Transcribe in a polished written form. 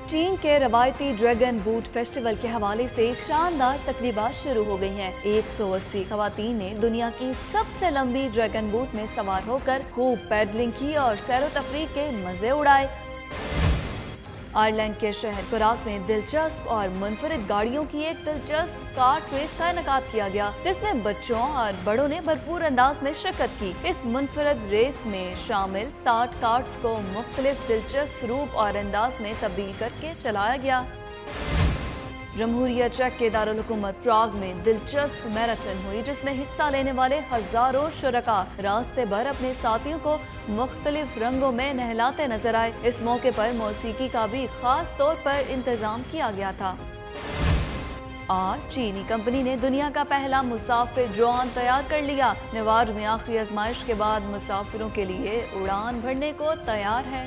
چین کے روایتی dragon boat festival کے حوالے سے شاندار تقریبات شروع ہو گئی ہیں۔ 180 خواتین نے دنیا کی سب سے لمبی ڈریگن بوٹ میں سوار ہو کر خوب پیڈلنگ کی اور سیر و تفریح کے مزے اڑائے۔ آئرلینڈ کے شہر کوراک میں دلچسپ اور منفرد گاڑیوں کی ایک دلچسپ کارٹ ریس کا انعقاد کیا گیا، جس میں بچوں اور بڑوں نے بھرپور انداز میں شرکت کی۔ اس منفرد ریس میں شامل 60 کارٹس کو مختلف دلچسپ روپ اور انداز میں تبدیل کر کے چلایا گیا۔ جمہوریہ چیک کے دارالحکومت پراگ میں دلچسپ میراتھن ہوئی، جس میں حصہ لینے والے ہزاروں شرکاء راستے بھر اپنے ساتھیوں کو مختلف رنگوں میں نہلاتے نظر آئے۔ اس موقع پر موسیقی کا بھی خاص طور پر انتظام کیا گیا تھا۔ آج چینی کمپنی نے دنیا کا پہلا مسافر ڈرون تیار کر لیا۔ نیواڈ میں آخری آزمائش کے بعد مسافروں کے لیے اڑان بھرنے کو تیار ہے۔